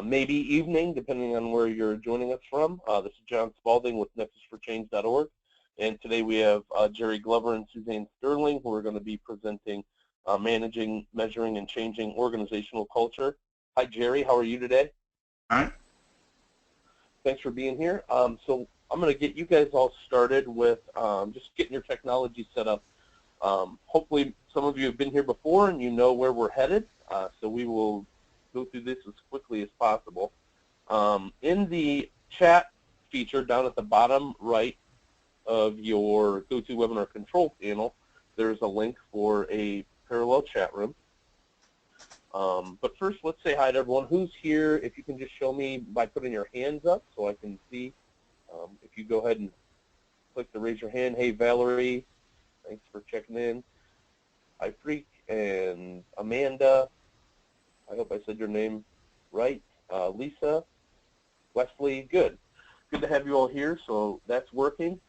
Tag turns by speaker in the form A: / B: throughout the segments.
A: maybe evening, depending on where you're joining us from. This is John Spalding with nexusforchange.org, and today we have Jerry Glover and Suzanne Sterling, who are going to be presenting Managing, Measuring, and Changing Organizational Culture. Hi, Jerry. How are you today?
B: Hi.
A: Thanks for being here. So I'm going to get you guys all started with just getting your technology set up. Hopefully some of you have been here before and you know where we're headed, so we will go through this as quickly as possible. In the chat feature down at the bottom right of your GoToWebinar control panel, there's a link for a parallel chat room. But first, let's say hi to everyone. Who's here? If you can just show me by putting your hands up so I can see. If you go ahead and click to raise your hand. Hey, Valerie. Thanks for checking in. Hi, Freak and Amanda. I hope I said your name right. Lisa, Wesley, good. Good to have you all here, so that's working.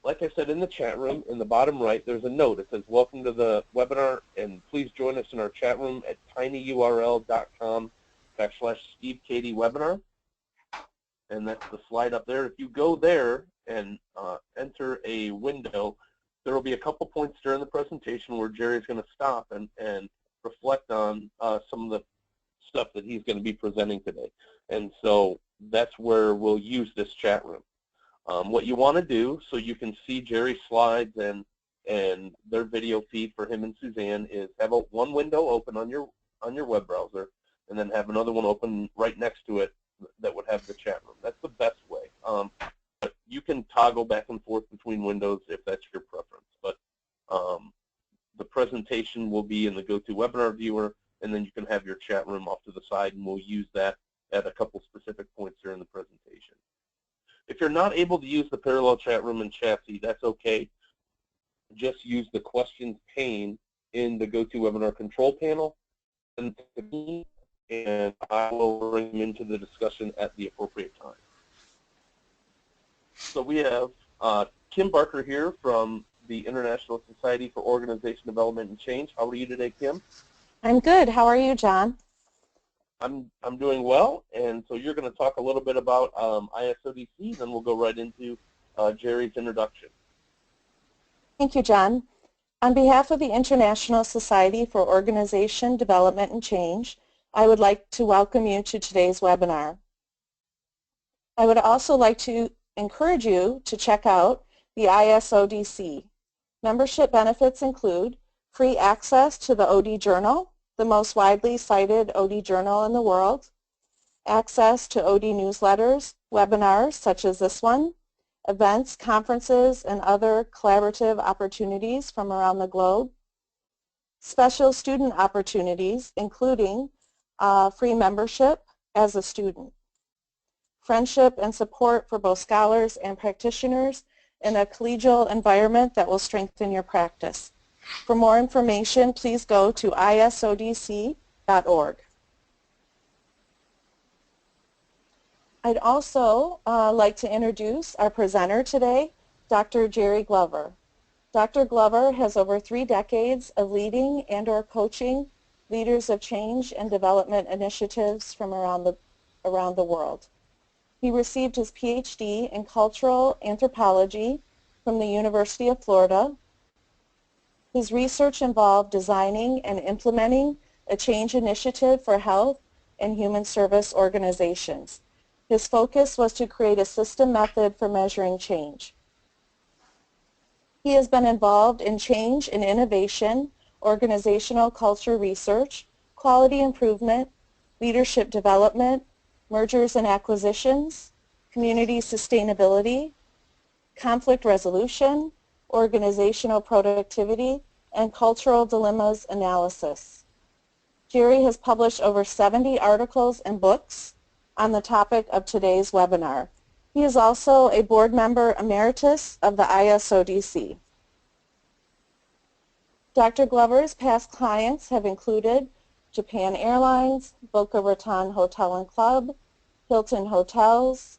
A: Like I said, in the chat room, in the bottom right, there's a note. It says, welcome to the webinar, and please join us in our chat room at tinyurl.com/SteveKatyWebinar. And that's the slide up there. If you go there and enter a window, there will be a couple points during the presentation where Jerry's going to stop and reflect on some of the stuff that he's going to be presenting today. And so that's where we'll use this chat room. What you want to do so you can see Jerry's slides and their video feed for him and Suzanne is have one window open on your web browser and then have another one open right next to it that would have the chat room. That's the best way. But you can toggle back and forth between windows if that's your preference. But the presentation will be in the GoToWebinar viewer, and then you can have your chat room off to the side, and we'll use that at a couple specific points during the presentation. If you're not able to use the parallel chat room in Chassis, that's okay. Just use the questions pane in the GoToWebinar control panel, and I will bring them into the discussion at the appropriate time. So we have Kim Barker here from the International Society for Organization Development and Change. How are you today, Kim?
C: I'm good. How are you, John?
A: I'm doing well, and so you're going to talk a little bit about ISODC, then we'll go right into Jerry's introduction.
C: Thank you, John. On behalf of the International Society for Organization Development and Change, I would like to welcome you to today's webinar. I would also like to encourage you to check out the ISODC. Membership benefits include free access to the OD Journal, the most widely cited OD journal in the world, access to OD newsletters, webinars such as this one, events, conferences, and other collaborative opportunities from around the globe, special student opportunities including free membership as a student, friendship and support for both scholars and practitioners in a collegial environment that will strengthen your practice. For more information, please go to isodc.org. I'd also like to introduce our presenter today, Dr. Jerry Glover. Dr. Glover has over 3 decades of leading and/or coaching leaders of change and development initiatives from around the world. He received his PhD in cultural anthropology from the University of Florida. His research involved designing and implementing a change initiative for health and human service organizations. His focus was to create a system method for measuring change. He has been involved in change and innovation, organizational culture research, quality improvement, leadership development, mergers and acquisitions, community sustainability, conflict resolution, organizational productivity, and cultural dilemmas analysis. Jerry has published over 70 articles and books on the topic of today's webinar. He is also a board member emeritus of the ISODC. Dr. Glover's past clients have included Japan Airlines, Boca Raton Hotel and Club, Hilton Hotels,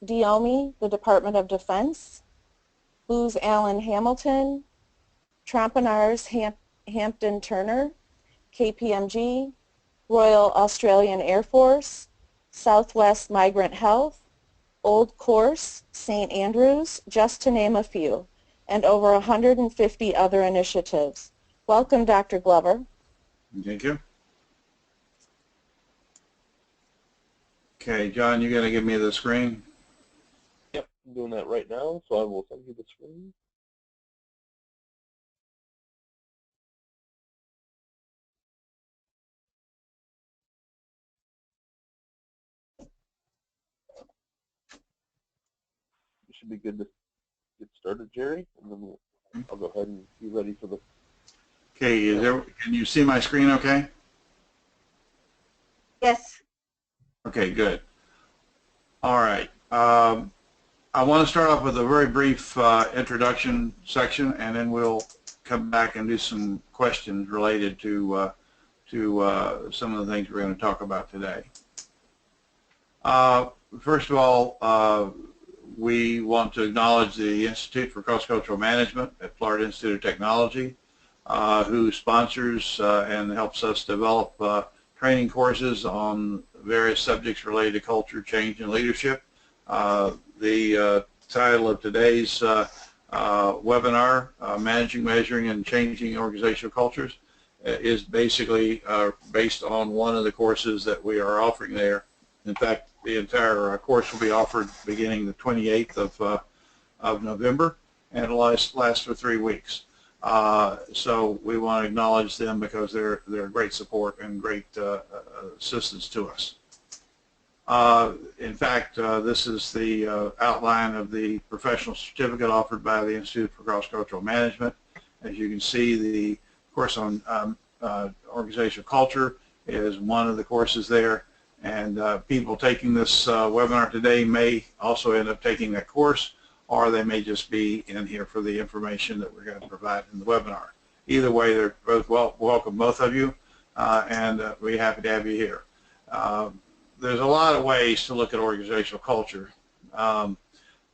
C: DOMI, the Department of Defense, Booz Allen Hamilton, Trampanars Hampton Turner, KPMG, Royal Australian Air Force, Southwest Migrant Health, Old Course, St. Andrews, just to name a few, and over 150 other initiatives. Welcome, Dr. Glover.
B: Thank you. Okay, John, you're going to give me the screen?
A: Yep, I'm doing that right now, so I will send you the screen. You should be good to get started, Jerry, and then I'll go ahead and be ready for the...
B: Okay, can you see my screen okay?
D: Yes.
B: Okay, good. All right. I want to start off with a very brief introduction section, and then we'll come back and do some questions related to some of the things we're going to talk about today. First of all, we want to acknowledge the Institute for Cross-Cultural Management at Florida Institute of Technology, who sponsors and helps us develop training courses on various subjects related to culture, change, and leadership. The title of today's webinar, Managing, Measuring, and Changing Organizational Cultures, is basically based on one of the courses that we are offering there. In fact, the entire course will be offered beginning the 28th of November, and it'll last for 3 weeks. So we want to acknowledge them because they're great support and great assistance to us. In fact, this is the outline of the professional certificate offered by the Institute for Cross-Cultural Management. As you can see, the course on organizational culture is one of the courses there, and people taking this webinar today may also end up taking that course, or they may just be in here for the information that we're going to provide in the webinar. Either way, they're both welcome, both of you, and we're happy to have you here. There's a lot of ways to look at organizational culture.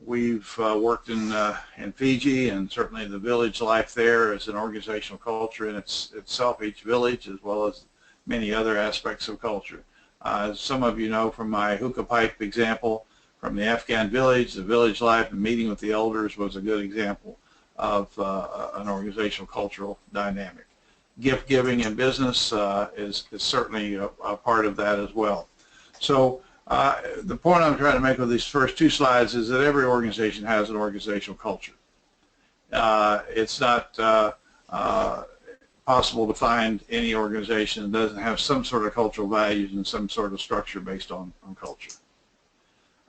B: We've worked in Fiji, and certainly the village life there is an organizational culture in itself, each village, as well as many other aspects of culture. As some of you know from my hookah pipe example from the Afghan village, the village life and meeting with the elders was a good example of an organizational cultural dynamic. Gift giving in business is certainly a part of that as well. So the point I'm trying to make with these first 2 slides is that every organization has an organizational culture. It's not possible to find any organization that doesn't have some sort of cultural values and some sort of structure based on culture.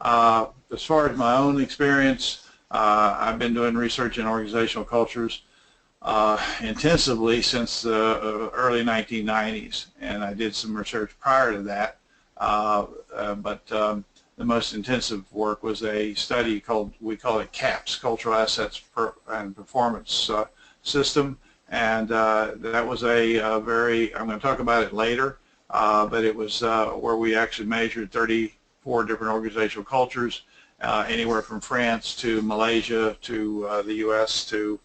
B: As far as my own experience, I've been doing research in organizational cultures intensively since the early 1990s, and I did some research prior to that. But the most intensive work was a study we call it CAPS, Cultural Assets and Performance System, and that was a very, I'm going to talk about it later, but it was where we actually measured 34 different organizational cultures, anywhere from France to Malaysia to the U.S. to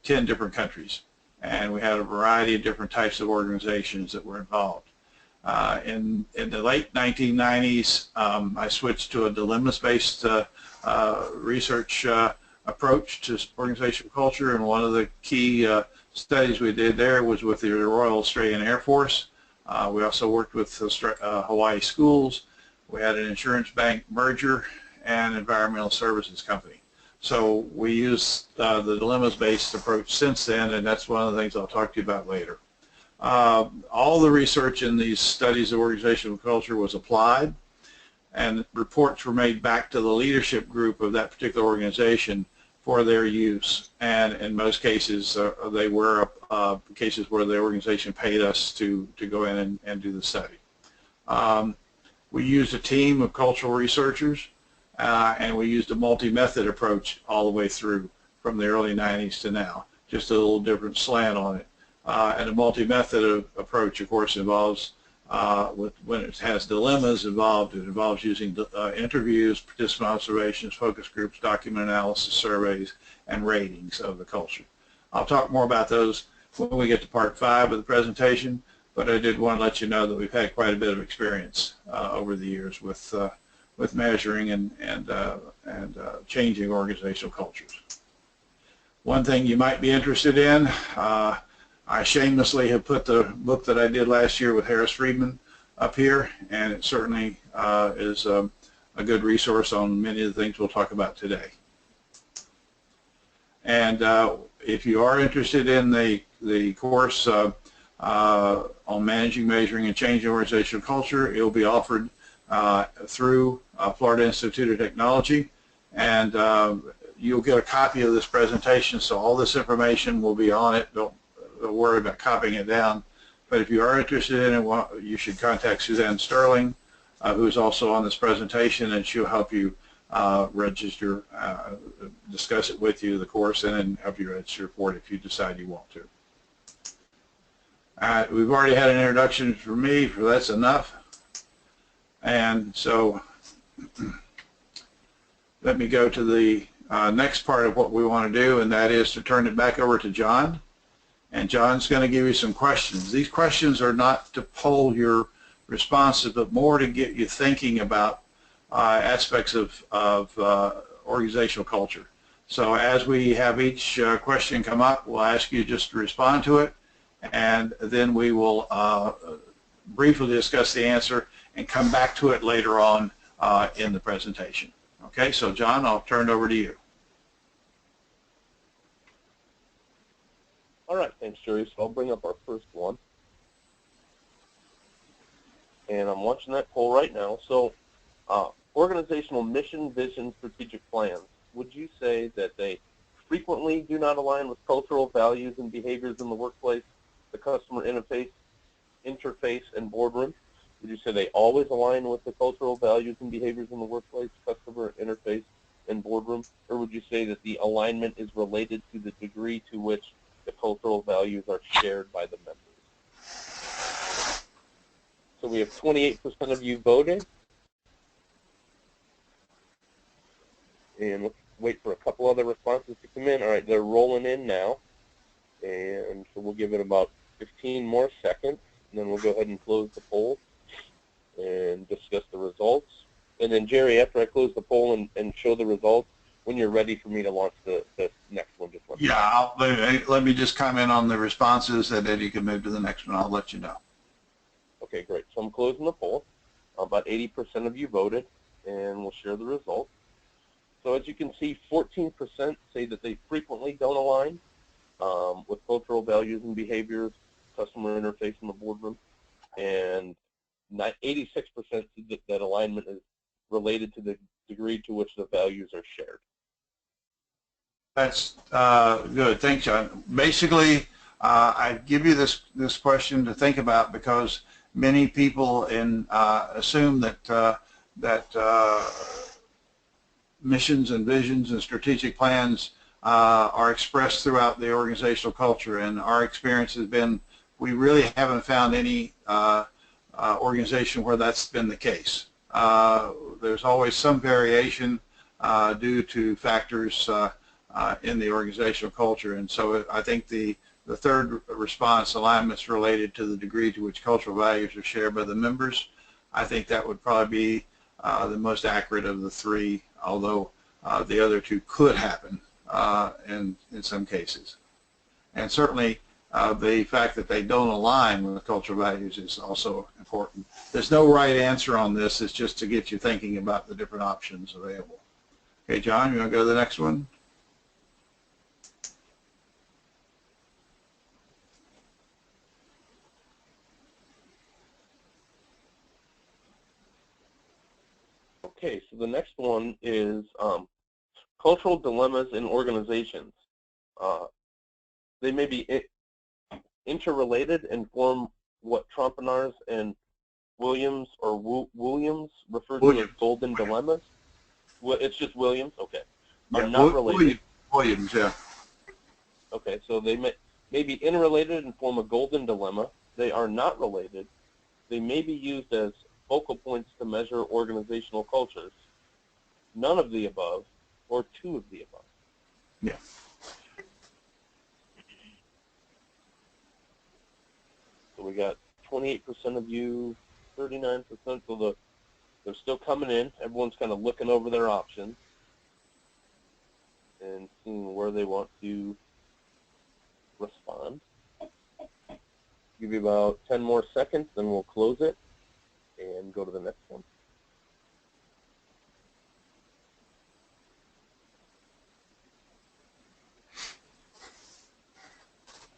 B: 10 different countries, and we had a variety of different types of organizations that were involved. In the late 1990s, I switched to a dilemmas-based research approach to organizational culture, and one of the key studies we did there was with the Royal Australian Air Force. We also worked with Hawaii schools. We had an insurance bank merger and environmental services company. So we used the dilemmas-based approach since then, and that's one of the things I'll talk to you about later. All the research in these studies of organizational culture was applied, and reports were made back to the leadership group of that particular organization for their use. And in most cases, they were cases where the organization paid us to go in and do the study. We used a team of cultural researchers, and we used a multi-method approach all the way through from the early 90s to now, just a little different slant on it. And a multi-method approach, of course, involves, when it has dilemmas involved, it involves using interviews, participant observations, focus groups, document analysis, surveys, and ratings of the culture. I'll talk more about those when we get to part 5 of the presentation, but I did want to let you know that we've had quite a bit of experience over the years with measuring and changing organizational cultures. One thing you might be interested in, I shamelessly have put the book that I did last year with Harris Friedman up here, and it certainly is a good resource on many of the things we'll talk about today. And if you are interested in the course on managing, measuring, and changing organizational culture, it will be offered through Florida Institute of Technology, and you'll get a copy of this presentation, so all this information will be on it. Don't worry about copying it down. But if you are interested in it, you should contact Suzanne Sterling, who is also on this presentation, and she'll help you register, discuss it with you, the course, and then help you register for it if you decide you want to. We've already had an introduction from me, so that's enough. And so let me go to the next part of what we want to do, and that is to turn it back over to John. And John's going to give you some questions. These questions are not to poll your responses, but more to get you thinking about aspects of organizational culture. So as we have each question come up, we'll ask you just to respond to it, and then we will briefly discuss the answer and come back to it later on in the presentation. Okay, so John, I'll turn it over to you.
A: All right, thanks, Jerry. So I'll bring up our first one. And I'm watching that poll right now. So organizational mission, vision, strategic plans, would you say that they frequently do not align with cultural values and behaviors in the workplace, the customer interface, and boardroom? Would you say they always align with the cultural values and behaviors in the workplace, customer interface, and boardroom? Or would you say that the alignment is related to the degree to which the cultural values are shared by the members? So we have 28% of you voted. And let's wait for a couple other responses to come in. All right, they're rolling in now. And so we'll give it about 15 more seconds, and then we'll go ahead and close the poll and discuss the results. And then, Jerry, after I close the poll and show the results, when you're ready for me to launch the next one, just let me know.
B: Yeah, let me just comment on the responses, and then you can move to the next one. I'll let you know.
A: Okay, great. So I'm closing the poll. About 80% of you voted, and we'll share the results. So as you can see, 14% say that they frequently don't align with cultural values and behaviors, customer interface in the boardroom, and 86% that alignment is related to the degree to which the values are shared.
B: That's good. Thanks, John. Basically, I give you this question to think about because many people assume that missions and visions and strategic plans are expressed throughout the organizational culture, and our experience has been we really haven't found any organization where that's been the case. There's always some variation due to factors in the organizational culture, and so I think the third response, alignments related to the degree to which cultural values are shared by the members, I think that would probably be the most accurate of the three, although the other two could happen in some cases. And certainly the fact that they don't align with the cultural values is also important. There's no right answer on this. It's just to get you thinking about the different options available. Okay, John, you want to go to the next one?
A: Okay, so the next one is cultural dilemmas in organizations. They may be interrelated and form what Trompenars and Williams refer to as golden dilemmas. Well, it's just Williams? Okay. Are not related.
B: Williams, yeah.
A: Okay, so they may be interrelated and form a golden dilemma. They are not related. They may be used as focal points to measure organizational cultures. None of the above, or two of the above.
B: Yeah.
A: So we got 28% of you, 39%, so they're still coming in. Everyone's kind of looking over their options and seeing where they want to respond. Give you about 10 more seconds, then we'll close it and go to the next one.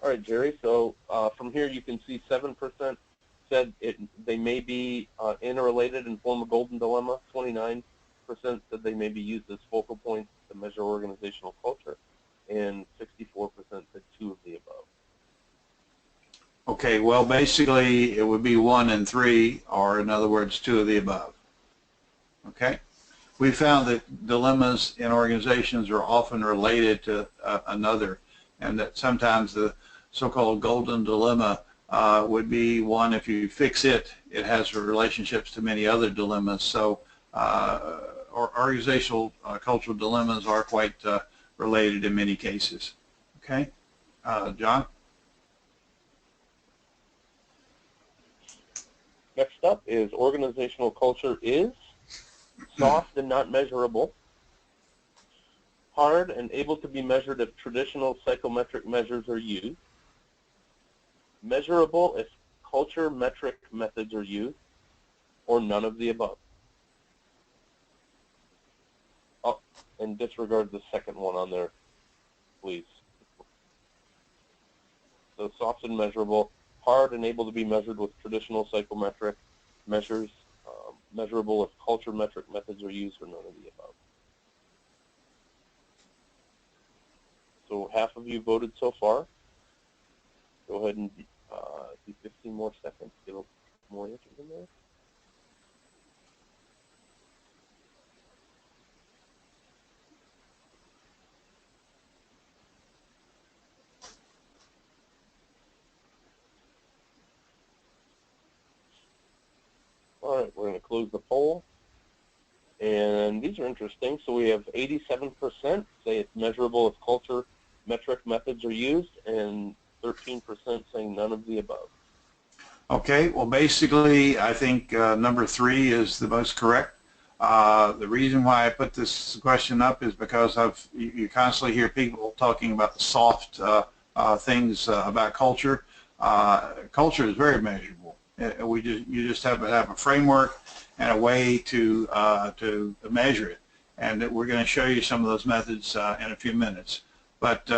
A: All right, Jerry, so from here you can see 7% said they may be interrelated and form a golden dilemma. 29% said they may be used as focal points to measure organizational culture, and 64% said 2 of the above.
B: Okay, well, basically it would be 1 and 3, or in other words, 2 of the above. Okay? We found that dilemmas in organizations are often related to another, and that sometimes the so-called golden dilemma would be one, if you fix it, it has relationships to many other dilemmas. So organizational cultural dilemmas are quite related in many cases. Okay? John?
A: Next up is organizational culture is soft and not measurable, hard and able to be measured if traditional psychometric measures are used, measurable if culture metric methods are used, or none of the above. Oh, and disregard the second one on there, please. So soft and measurable, hard and able to be measured with traditional psychometric measures, measurable if culture metric methods are used, or none of the above. So half of you voted so far. Go ahead and do 15 more seconds, get more answers in there. All right, we're going to close the poll. And these are interesting. So we have 87% say it's measurable if culture metric methods are used, and 13% saying none of the above.
B: Okay, well, basically, I think number 3 is the most correct. The reason why I put this question up is because you constantly hear people talking about the soft things about culture. Culture is very measurable. You just have to have a framework and a way to measure it, and we're going to show you some of those methods in a few minutes. But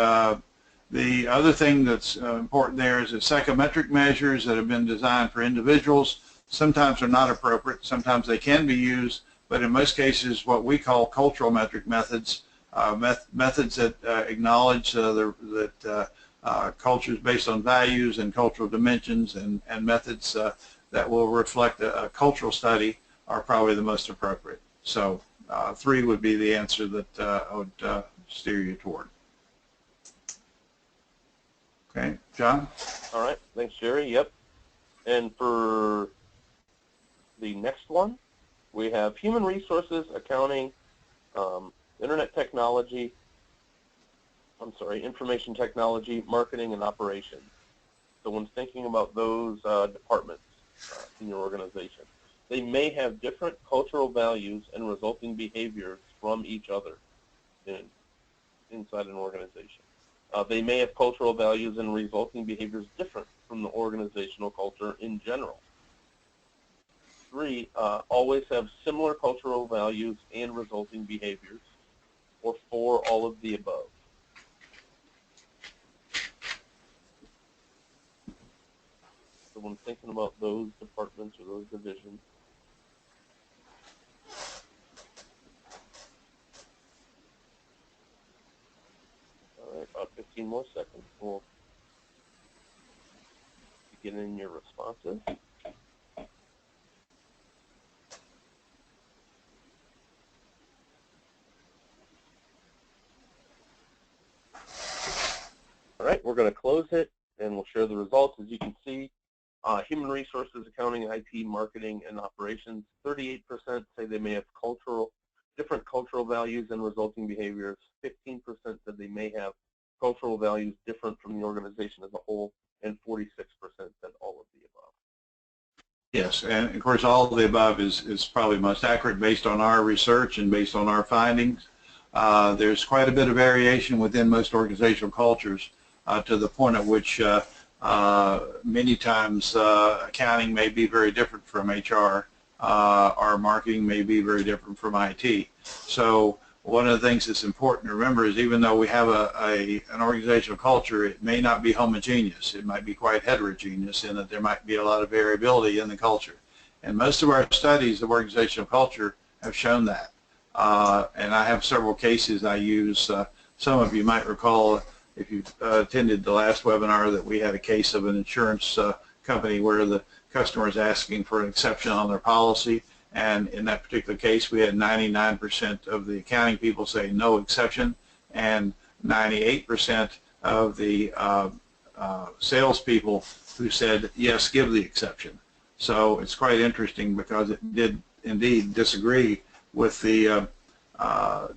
B: the other thing that's important there is that psychometric measures that have been designed for individuals sometimes are not appropriate. Sometimes they can be used, but in most cases, what we call cultural metric methods, methods that acknowledge that culture is based on values and cultural dimensions, and methods that will reflect a cultural study are probably the most appropriate. So 3 would be the answer that I would steer you toward. Okay, John?
A: All right, thanks, Jerry. Yep. And for the next one, we have human resources, accounting, information technology, marketing, and operations. So when thinking about those departments in your organization, they may have different cultural values and resulting behaviors from each other inside an organization. They may have cultural values and resulting behaviors different from the organizational culture in general. 3, always have similar cultural values and resulting behaviors. Or 4, all of the above. So when thinking about those departments or those divisions, all right, about 15 more seconds. We'll begin in your responses. All right, we're going to close it, and we'll share the results. As you can see, human resources, accounting, IT, marketing, and operations, 38% say they may have different cultural values and resulting behaviors. 15% said they may have cultural values different from the organization as a whole, and 46% said all of the above.
B: Yes, and of course all of the above is probably most accurate based on our research and based on our findings. There's quite a bit of variation within most organizational cultures to the point at which many times accounting may be very different from HR, or marketing may be very different from IT. So one of the things that's important to remember is even though we have an organizational culture, it may not be homogeneous. It might be quite heterogeneous in that there might be a lot of variability in the culture. And most of our studies of organizational culture have shown that. And I have several cases I use. Some of you might recall, if you attended the last webinar, that we had a case of an insurance company where the customer is asking for an exception on their policy. And in that particular case, we had 99% of the accounting people say no exception, and 98% of the salespeople who said yes, give the exception. So it's quite interesting because it did indeed disagree with the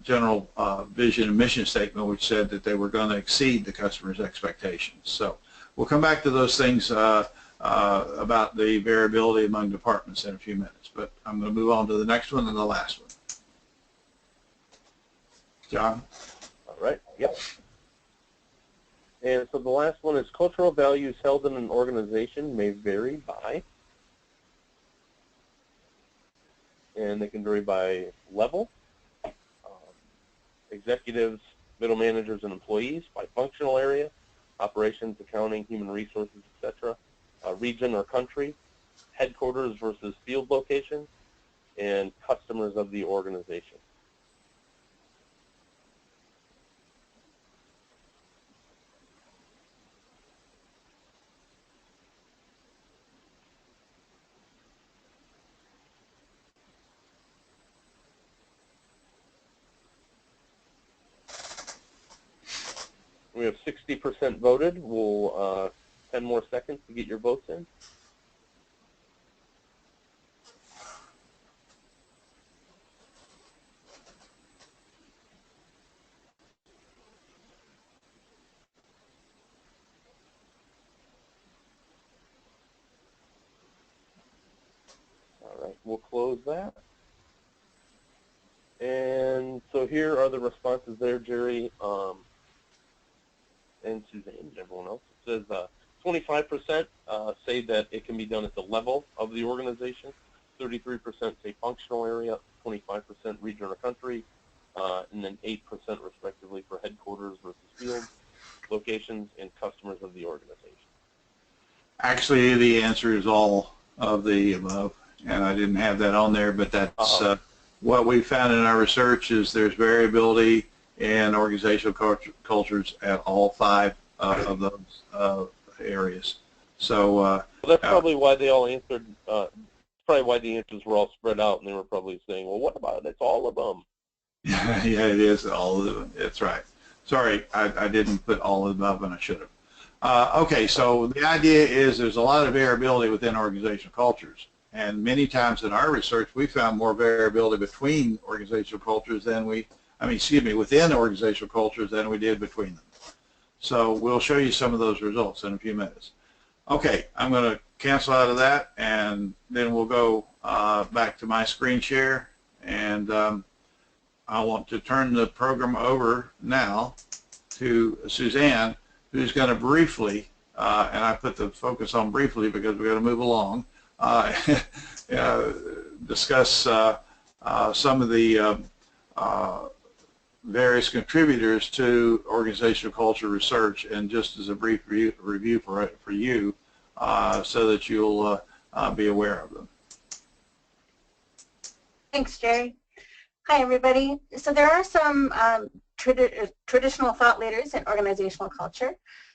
B: general vision and mission statement, which said that they were going to exceed the customer's expectations. So we'll come back to those things about the variability among departments in a few minutes, but I'm going to move on to the next one and the last one. John?
A: All right, yep. And so the last one is cultural values held in an organization may vary by, and they can vary by level, executives, middle managers, and employees, by functional area, operations, accounting, human resources, etc., region or country, headquarters versus field locations, and customers of the organization. We have 60% voted. We'll 10 more seconds to get your votes in. All right, we'll close that. And so here are the responses there, Jerry, and Suzanne and everyone else. It says 25% say that it can be done at the level of the organization, 33% say functional area, 25% region or country, and then 8% respectively for headquarters versus field locations and customers of the organization.
B: Actually, the answer is all of the above, and I didn't have that on there, but that's what we found in our research is there's variability in organizational cultures at all 5 of those areas. So well,
A: that's probably why they all answered. Probably why the answers were all spread out, and they were probably saying, "Well, what about it? It's all of them."
B: Yeah, it is all of them. That's right. Sorry, I didn't put all of them up, and I should have. Okay, so the idea is there's a lot of variability within organizational cultures, and many times in our research we found more variability between organizational cultures than within organizational cultures than we did between them. So we'll show you some of those results in a few minutes. Okay, I'm going to cancel out of that, and then we'll go back to my screen share, and I want to turn the program over now to Suzanne, who's going to briefly, and I put the focus on briefly because we're going to move along, discuss some of the various contributors to organizational culture research, and just as a brief review for you, so that you'll be aware of them.
D: Thanks, Jerry. Hi, everybody. So there are some traditional thought leaders in organizational culture,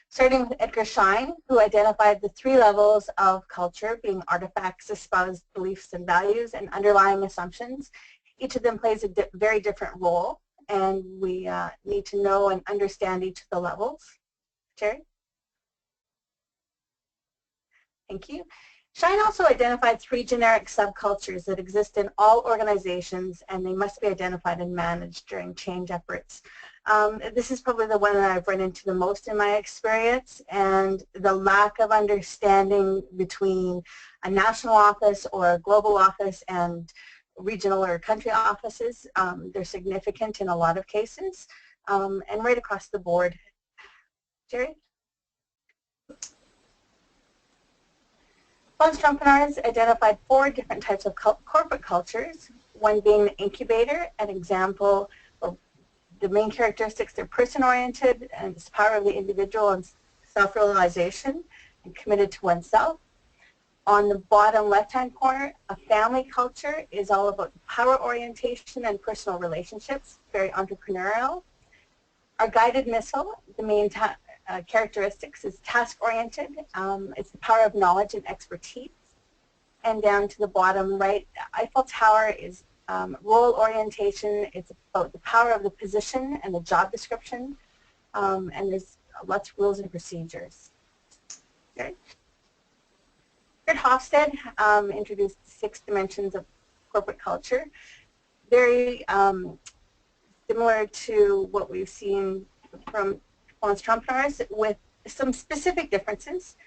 D: starting with Edgar Schein, who identified the 3 levels of culture, being artifacts, espoused beliefs and values, and underlying assumptions. Each of them plays a very different role, and we need to know and understand each of the levels. Jerry? Thank you. Schein also identified 3 generic subcultures that exist in all organizations, and they must be identified and managed during change efforts. This is probably the one that I've run into the most in my experience, and the lack of understanding between a national office or a global office and regional or country offices. They're significant in a lot of cases, and right across the board. Jerry? Von Strompenaars identified 4 different types of corporate cultures, one being the incubator, an example of the main characteristics. They're person-oriented, and it's the power of the individual and self-realization and committed to oneself. On the bottom left-hand corner, a family culture is all about power orientation and personal relationships, very entrepreneurial. Our guided missile, the main characteristics is task-oriented. It's the power of knowledge and expertise. And down to the bottom right, Eiffel Tower is role orientation. It's about the power of the position and the job description. And there's lots of rules and procedures. Okay. Kurt Hofstede introduced 6 dimensions of corporate culture, very similar to what we've seen from von Strompenaars, with some specific differences.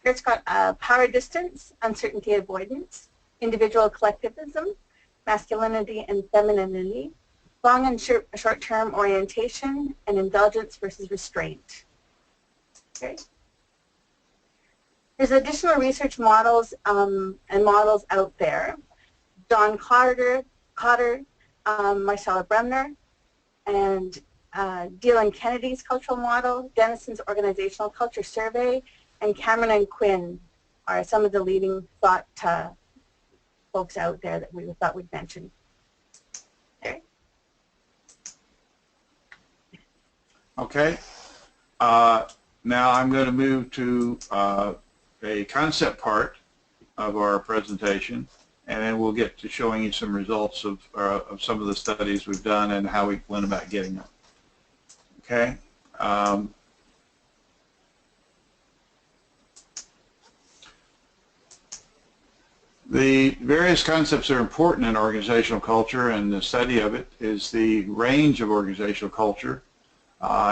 D: Kurt's got power distance, uncertainty avoidance, individual collectivism, masculinity and femininity, long and short-term orientation, and indulgence versus restraint. Okay. There's additional research models and models out there. John Cotter, Marcella Bremner, and Deal and Kennedy's cultural model, Denison's organizational culture survey, and Cameron and Quinn are some of the leading thought folks out there that we thought we'd mention. Okay.
B: Okay. Now I'm going to move to a concept part of our presentation, and then we'll get to showing you some results of some of the studies we've done and how we went about getting them. Okay. The various concepts that are important in organizational culture, and the study of it is the range of organizational culture.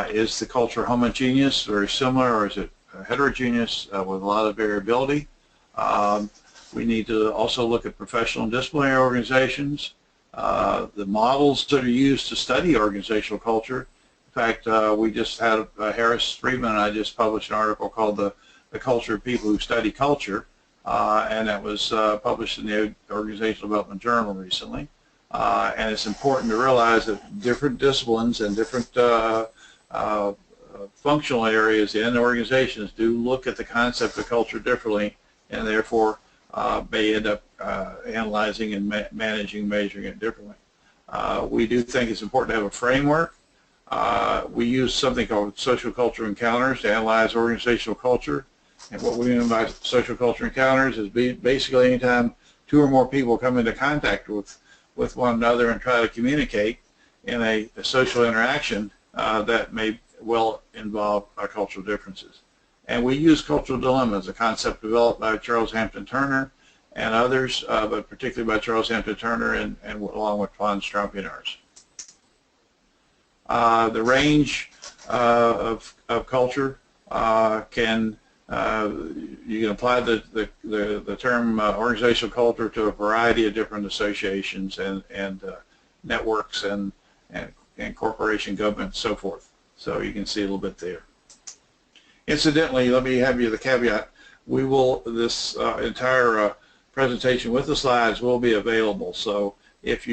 B: Is the culture homogeneous, very similar, or is it heterogeneous with a lot of variability? We need to also look at professional and disciplinary organizations, the models that are used to study organizational culture. In fact, we just had Harris Friedman and I just published an article called The Culture of People Who Study Culture, and that was published in the Organizational Development Journal recently. And it's important to realize that different disciplines and different functional areas in organizations do look at the concept of culture differently, and therefore may end up analyzing and managing, measuring it differently. We do think it's important to have a framework. We use something called social culture encounters to analyze organizational culture. And what we mean by social culture encounters is basically anytime 2 or more people come into contact with one another and try to communicate in a social interaction that may well involve our cultural differences. And we use cultural dilemmas, a concept developed by Charles Hampton Turner and others, but particularly by Charles Hampton Turner and along with von Strompenaars. The range of culture can you can apply the term organizational culture to a variety of different associations and networks and corporation government and so forth. So you can see a little bit there. Incidentally, let me have you the caveat. We will, this entire presentation with the slides will be available. So if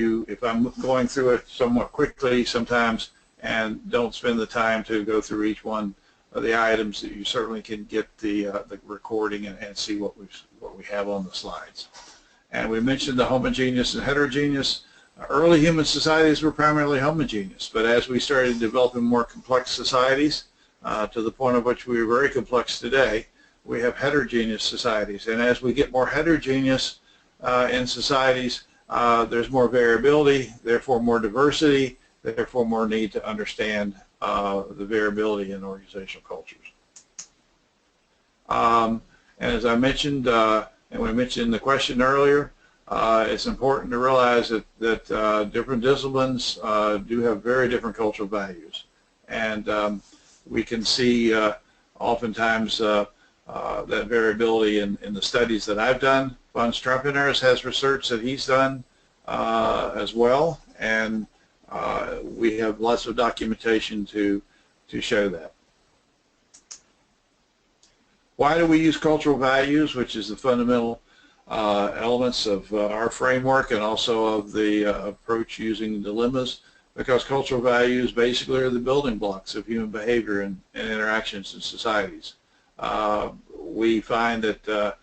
B: I'm going through it somewhat quickly sometimes and don't spend the time to go through each one of the items, that you certainly can get the recording and see what we have on the slides. And we mentioned the homogeneous and heterogeneous. Early human societies were primarily homogeneous, but as we started developing more complex societies, to the point of which we are very complex today, we have heterogeneous societies. And as we get more heterogeneous in societies, there's more variability, therefore more diversity, therefore more need to understand the variability in organizational cultures. And as I mentioned, and we mentioned in the question earlier, it's important to realize that different disciplines do have very different cultural values. And we can see oftentimes that variability in the studies that I've done. Von Strumpeners has research that he's done as well, and we have lots of documentation to show that. Why do we use cultural values, which is the fundamental elements of our framework and also of the approach using dilemmas? Because cultural values basically are the building blocks of human behavior and interactions in societies. We find that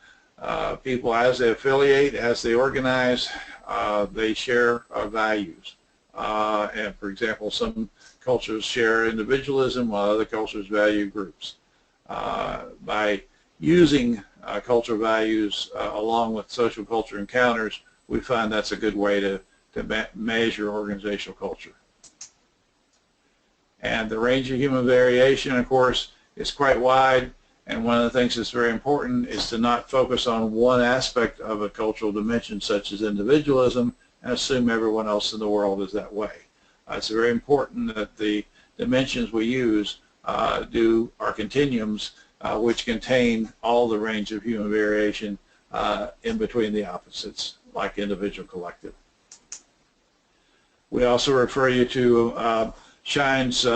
B: people, as they affiliate, as they organize, they share values. And for example, some cultures share individualism while other cultures value groups. By using cultural values along with social culture encounters, we find that's a good way to measure organizational culture. And the range of human variation, of course, is quite wide, and one of the things that's very important is to not focus on one aspect of a cultural dimension such as individualism and assume everyone else in the world is that way. It's very important that the dimensions we use are continuums which contain all the range of human variation in between the opposites, like individual, collective. We also refer you to Schein's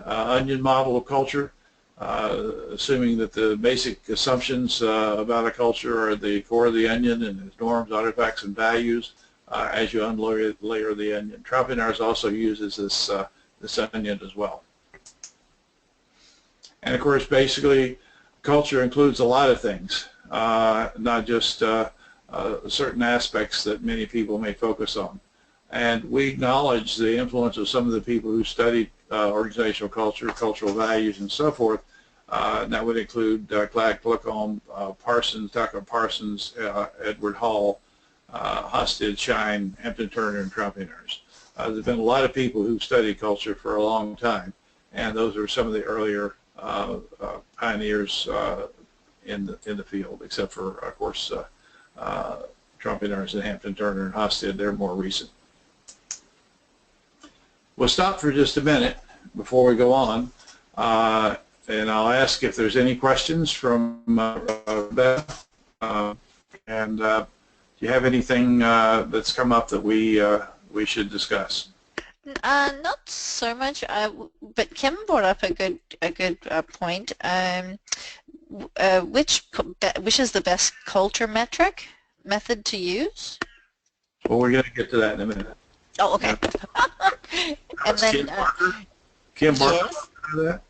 B: onion model of culture, assuming that the basic assumptions about a culture are the core of the onion and its norms, artifacts, and values as you unlayer the onion. Trompenars also uses this onion as well. And of course, basically, culture includes a lot of things, not just certain aspects that many people may focus on. And we acknowledge the influence of some of the people who studied organizational culture, cultural values, and so forth. That would include Clark Gluckholm, Parsons, Dr. Parsons, Edward Hall, Hosted, Schein, Hampton Turner, and Trompenars. There's been a lot of people who studied culture for a long time, and those are some of the earlier pioneers in the field, except for, of course, Trompenars and Hampton Turner and Hosted. They're more recent. We'll stop for just a minute before we go on, and I'll ask if there's any questions from Beth. And do you have anything that's come up that we should discuss?
E: Not so much, but Kim brought up a good point. Which is the best culture method to use?
B: Well, we're going to get to that in a minute.
E: Oh, okay. And then
B: Kim Barker,
E: yes.
B: that?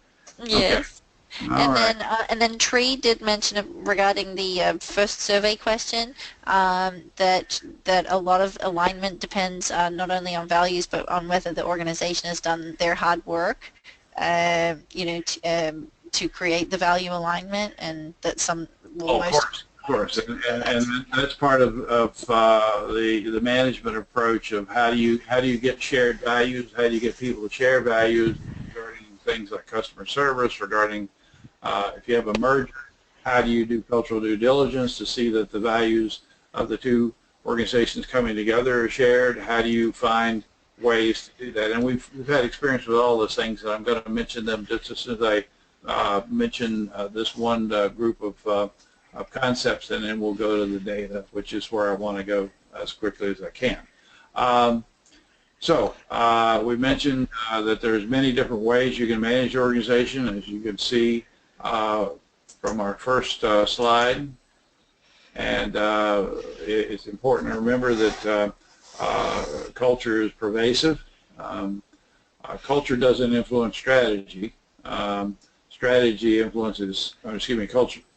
E: Yes.
B: Okay.
E: And then Tree did mention regarding the first survey question that a lot of alignment depends not only on values but on whether the organization has done their hard work, to create the value alignment, and that some will
B: Of course, and that's part of the management approach of how do you get shared values, how do you get people to share values regarding things like customer service, regarding if you have a merger, how do you do cultural due diligence to see that the values of the two organizations coming together are shared, how do you find ways to do that? And we've had experience with all those things, and I'm going to mention them just as soon as I mention this one group of concepts, and then we'll go to the data, which is where I want to go as quickly as I can. We mentioned that there's many different ways you can manage your organization, as you can see from our first slide. And it's important to remember that culture is pervasive. Culture doesn't influence strategy. Strategy influences,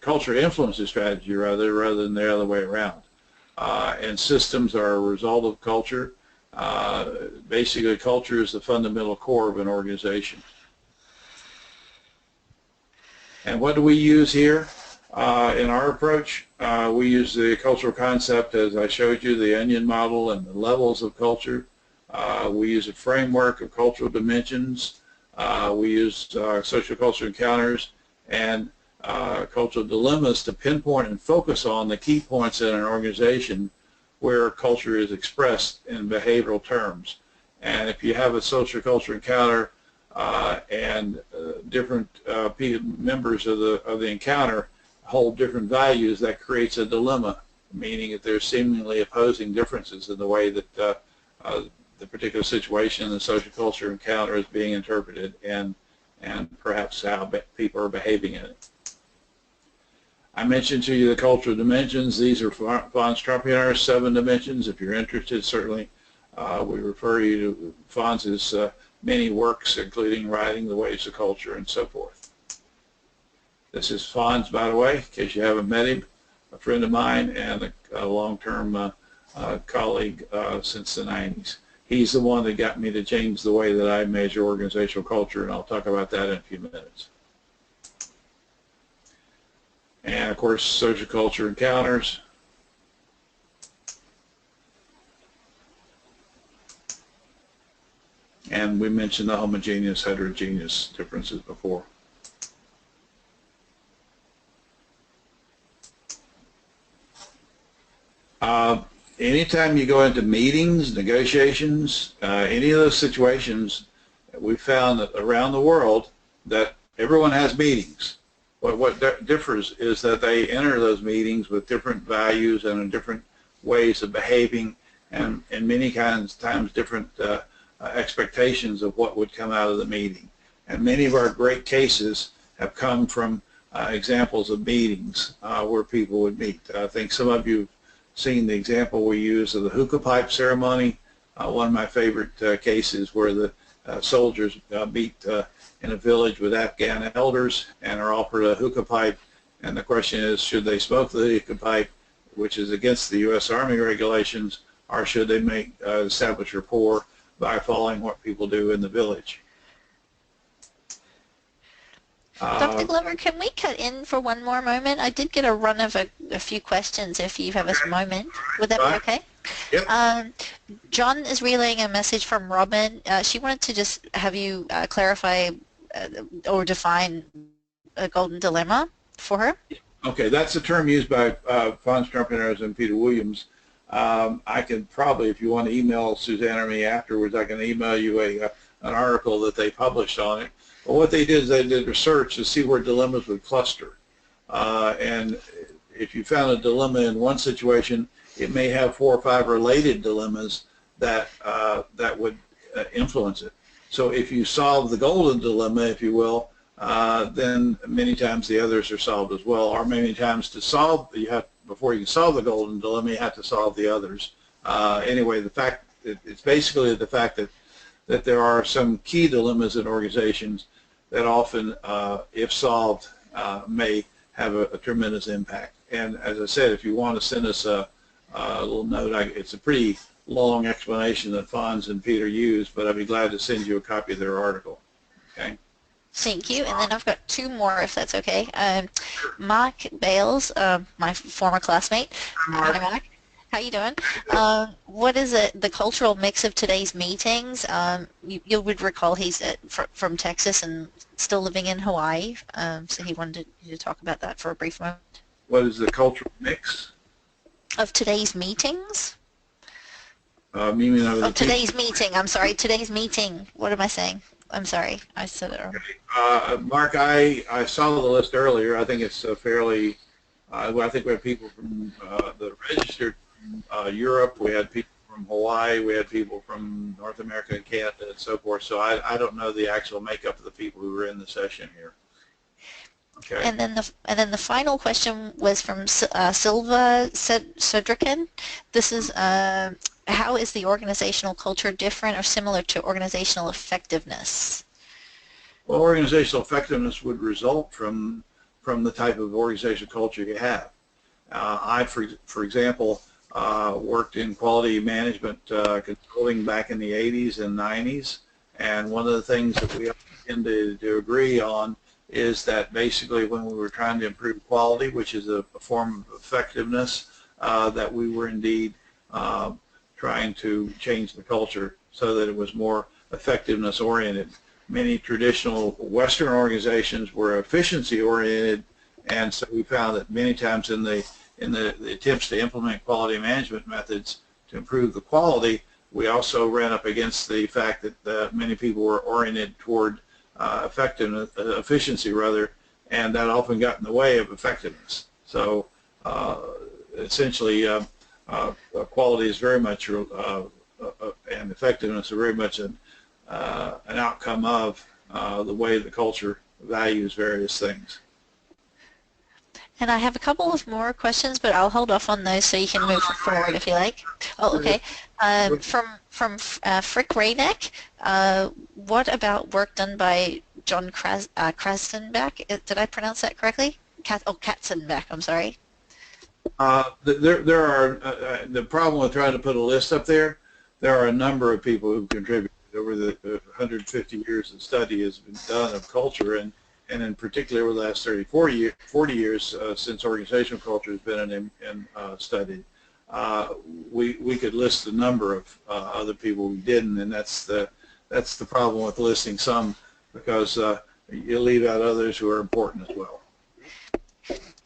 B: culture influences strategy rather than the other way around. And systems are a result of culture. Basically, culture is the fundamental core of an organization. And what do we use here in our approach? We use the cultural concept, as I showed you, the onion model and the levels of culture. We use a framework of cultural dimensions. We use social culture encounters and cultural dilemmas to pinpoint and focus on the key points in an organization where culture is expressed in behavioral terms. And if you have a social culture encounter and different members of the encounter hold different values, that creates a dilemma, meaning that there's seemingly opposing differences in the way that the particular situation in the social culture encounter is being interpreted and perhaps how people are behaving in it. I mentioned to you the cultural dimensions. These are Fons Trompionar's 7 dimensions. If you're interested, certainly we refer you to Fons's many works, including Writing the Waves of Culture and so forth. This is Fons, by the way, in case you haven't met him, a friend of mine and a long-term colleague since the 90s. He's the one that got me to change the way that I measure organizational culture, and I'll talk about that in a few minutes. And of course, social culture encounters. And we mentioned the homogeneous, heterogeneous differences before. Anytime you go into meetings, negotiations, any of those situations, we found that around the world that everyone has meetings. What differs is that they enter those meetings with different values and different ways of behaving, and many times different expectations of what would come out of the meeting. And many of our great cases have come from examples of meetings where people would meet. I think some of you have seen the example we use of the hookah pipe ceremony. One of my favorite cases where the soldiers meet in a village with Afghan elders and are offered a hookah pipe, and the question is, should they smoke the hookah pipe, which is against the U.S. Army regulations, or should they establish rapport by following what people do in the village?
E: Dr. Glover, can we cut in for one more moment? I did get a run of a few questions if you have a moment. Would that be okay?
B: Yep.
E: John is relaying a message from Robin. She wanted to just have you clarify or define a golden dilemma for her.
B: Okay, that's a term used by Fons Trompionars and Peter Williams. I can probably, if you want to email Suzanne or me afterwards, I can email you an article that they published on it. But what they did is they did research to see where dilemmas would cluster. And if you found a dilemma in one situation, it may have 4 or 5 related dilemmas that would influence it. So if you solve the golden dilemma, if you will, then many times the others are solved as well. Or many times to solve, before you can solve the golden dilemma, you have to solve the others. Anyway, it's basically the fact that there are some key dilemmas in organizations that often, if solved, may have a tremendous impact. And as I said, if you want to send us a little note, it's a pretty long explanation that Fons and Peter used, but I'd be glad to send you a copy of their article. Okay.
E: Thank you. And then I've got 2 more, if that's okay. Mark Bales, my former classmate. Hi, Mark. How you doing? What is the cultural mix of today's meetings? You would recall he's from Texas and still living in Hawaii, so he wanted you to talk about that for a brief moment.
B: What is the cultural mix?
E: Of today's meetings?
B: You mean of
E: today's meeting. I'm sorry, today's meeting. What am I saying? I'm sorry, I said it wrong.
B: Okay. Mark, I saw the list earlier. I think it's fairly, I think we have people from the registered Europe, we had people from Hawaii, we had people from North America and Canada and so forth, so I don't know the actual makeup of the people who were in the session here. Okay.
E: And then the final question was from Silva Cedrican. This is how is the organizational culture different or similar to organizational effectiveness?
B: Well, organizational effectiveness would result from the type of organizational culture you have. I, for example, worked in quality management controlling back in the 80s and 90s, and one of the things that we tended to agree on is that basically when we were trying to improve quality, which is a form of effectiveness, that we were indeed trying to change the culture so that it was more effectiveness oriented. Many traditional Western organizations were efficiency oriented, and so we found that many times in the in the attempts to implement quality management methods to improve the quality, we also ran up against the fact that many people were oriented toward effectiveness, efficiency rather, and that often got in the way of effectiveness. So essentially, quality is very much, and effectiveness are very much an outcome of the way the culture values various things.
E: And I have a couple of more questions, but I'll hold off on those so you can move forward if you like. Oh, okay. From Frick Rayneck, what about work done by John Krasenbeck? Did I pronounce that correctly? Katzenbeck, I'm sorry.
B: There are, the problem with trying to put a list up there, there are a number of people who contributed over the 150 years of study has been done of culture, and in particular over the last 40 years since organizational culture has been studied. We could list a number of other people who didn't, and that's the problem with listing some, because you leave out others who are important as well.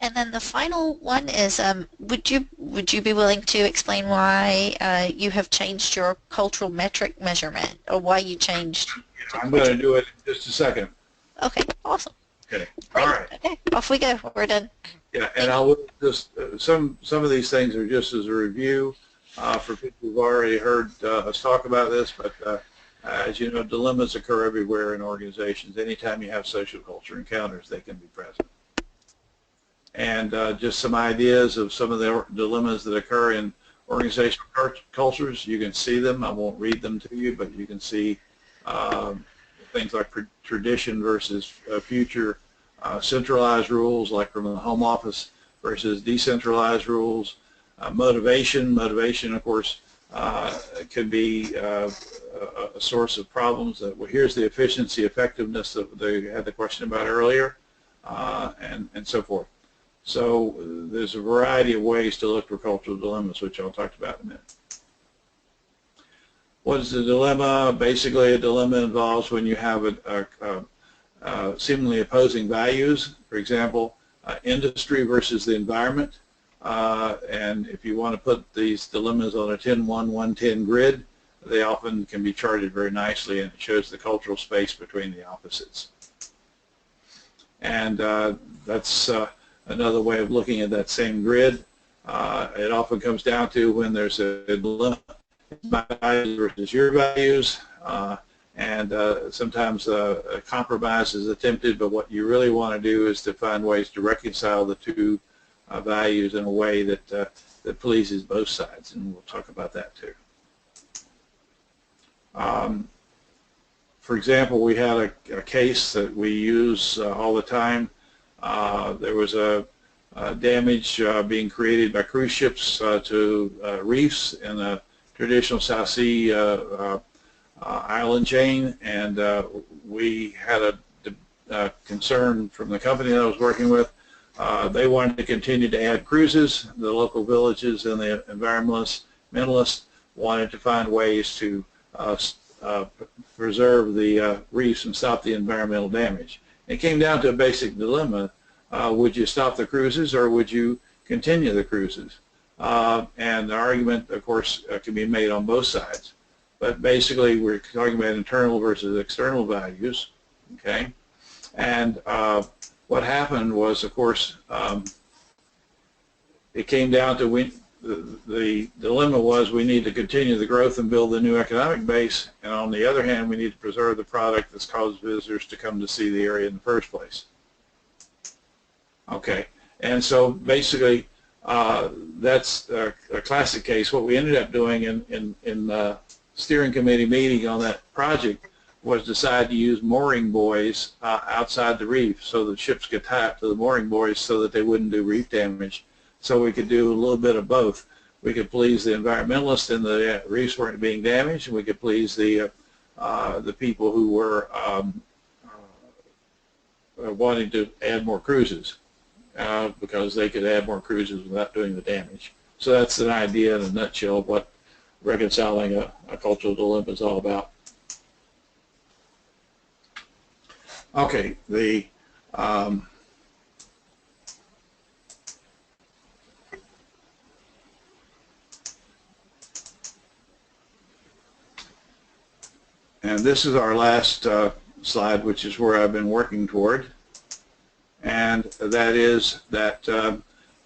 E: And then the final one is, would you be willing to explain why you have changed your cultural metric measurement, or why you changed?
B: I'm going to do it in just a second.
E: Okay, awesome.
B: Okay.
E: Great.
B: All right.
E: Okay, off we go. We're done.
B: Yeah, and I will just some of these things are just as a review for people who've already heard us talk about this, but as you know, dilemmas occur everywhere in organizations. Anytime you have social culture encounters, they can be present. And just some ideas of some of the dilemmas that occur in organizational cultures. You can see them. I won't read them to you, but you can see things like tradition versus future, centralized rules like from the home office versus decentralized rules, motivation. Motivation, of course, can be a source of problems. Well, here's the efficiency, effectiveness that they had the question about earlier, and so forth. So there's a variety of ways to look for cultural dilemmas, which I'll talk about in a minute. What is a dilemma? Basically, a dilemma involves when you have seemingly opposing values. For example, industry versus the environment. And if you want to put these dilemmas on a 10-1, 1-10 grid, they often can be charted very nicely, and it shows the cultural space between the opposites. And that's another way of looking at that same grid. It often comes down to when there's a dilemma, my values versus your values, and sometimes a compromise is attempted, but what you really want to do is to find ways to reconcile the two values in a way that that pleases both sides, and we'll talk about that too. For example, we had a case that we use all the time. There was a damage being created by cruise ships to reefs in the traditional South Sea island chain, and we had a concern from the company that I was working with. They wanted to continue to add cruises. The local villages and the environmentalists wanted to find ways to preserve the reefs and stop the environmental damage. It came down to a basic dilemma. Would you stop the cruises, or would you continue the cruises? And the argument, of course, can be made on both sides. But basically, we're talking about internal versus external values, okay? And what happened was, of course, it came down to the dilemma was we need to continue the growth and build a new economic base, and on the other hand, we need to preserve the product that's caused visitors to come to see the area in the first place. Okay, and so basically, that's a classic case. What we ended up doing in the steering committee meeting on that project was decide to use mooring buoys outside the reef so the ships could tie up to the mooring buoys so that they wouldn't do reef damage. So we could do a little bit of both. We could please the environmentalists and the reefs weren't being damaged, and we could please the people who were wanting to add more cruises because they could add more cruises without doing the damage. So that's an idea in a nutshell of what reconciling a cultural dilemma is all about. Okay, And this is our last slide, which is where I've been working toward. And that is that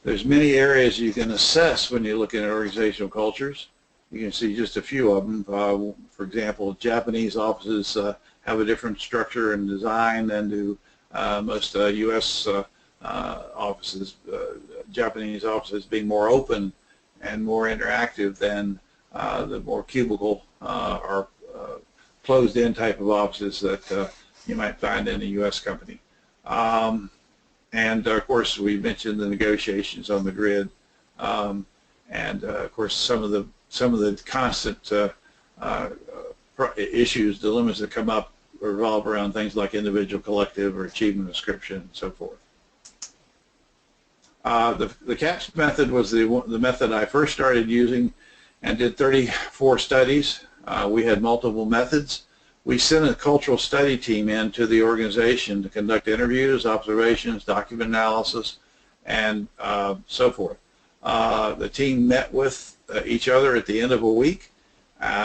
B: there's many areas you can assess when you're looking at organizational cultures. You can see just a few of them. For example, Japanese offices have a different structure and design than do most U.S. offices. Japanese offices being more open and more interactive than the more cubicle or closed-in type of offices that you might find in a U.S. company. And of course, we mentioned the negotiations on the grid, and of course, some of the constant issues, dilemmas that come up revolve around things like individual, collective, or achievement description, and so forth. The CAPS method was the method I first started using, and did 34 studies. We had multiple methods. We sent a cultural study team into the organization to conduct interviews, observations, document analysis, and so forth. The team met with each other at the end of a week,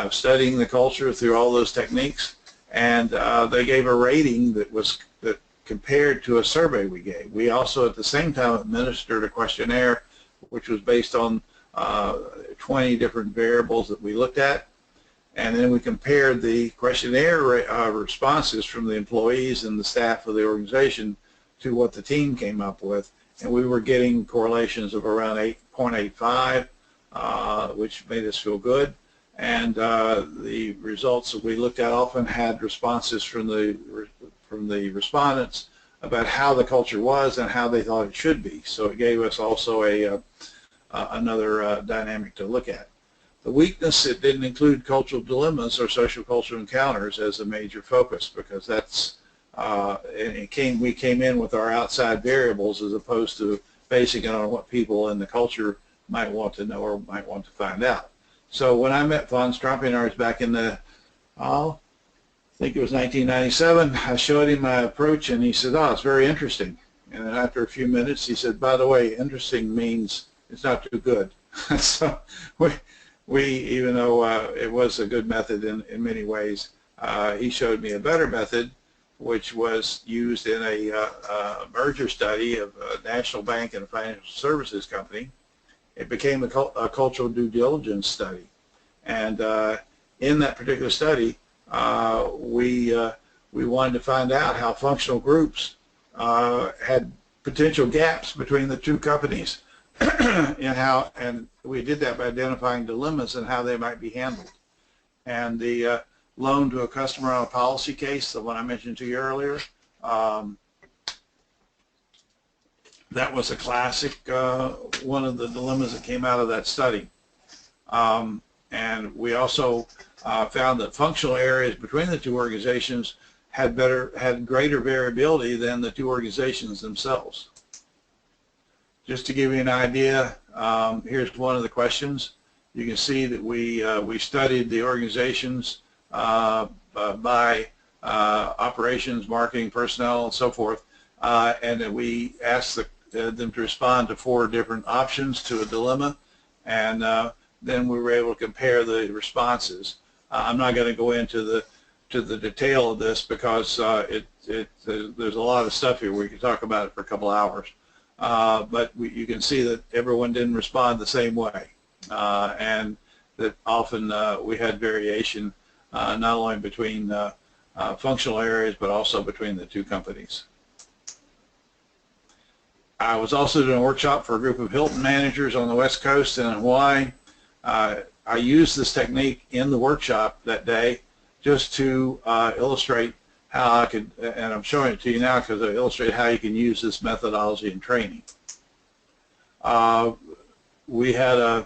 B: studying the culture through all those techniques, and they gave a rating that compared to a survey we gave. We also at the same time administered a questionnaire which was based on 20 different variables that we looked at. And then we compared the questionnaire responses from the employees and the staff of the organization to what the team came up with. And we were getting correlations of around 8.85, which made us feel good. And the results that we looked at often had responses from the respondents about how the culture was and how they thought it should be. So it gave us also another dynamic to look at. The weakness, it didn't include cultural dilemmas or social cultural encounters as a major focus, because that's we came in with our outside variables as opposed to basing it on what people in the culture might want to know or might want to find out. So when I met von Strampianars back in the, I think it was 1997, I showed him my approach and he said, "Oh, it's very interesting." And then after a few minutes he said, "By the way, interesting means it's not too good." So we, even though it was a good method in many ways, he showed me a better method, which was used in a merger study of a national bank and a financial services company. It became a cultural due diligence study. And in that particular study, we wanted to find out how functional groups had potential gaps between the two companies. And we did that by identifying dilemmas and how they might be handled. And the loan to a customer on a policy case, the one I mentioned to you earlier, that was a classic one of the dilemmas that came out of that study. And we also found that functional areas between the two organizations had greater variability than the two organizations themselves. Just to give you an idea, here's one of the questions. You can see that we studied the organizations by operations, marketing, personnel, and so forth, and that we asked them to respond to 4 different options to a dilemma, and then we were able to compare the responses. I'm not going to go into the detail of this because there's a lot of stuff here. We could talk about it for a couple hours. But you can see that everyone didn't respond the same way, and that often we had variation not only between functional areas but also between the two companies. I was also doing a workshop for a group of Hilton managers on the West Coast and in Hawaii. I used this technique in the workshop that day just to illustrate how I could, and I'm showing it to you now because I illustrate how you can use this methodology in training. We had a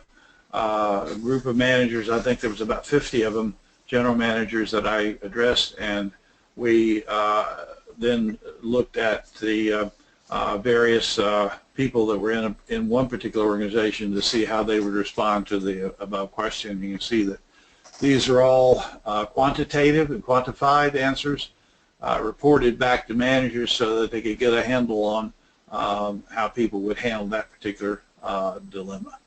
B: group of managers, I think there was about 50 of them, general managers that I addressed, and we then looked at the various people that were in one particular organization to see how they would respond to the above question. You can see that these are all quantitative and quantified answers reported back to managers so that they could get a handle on how people would handle that particular dilemma.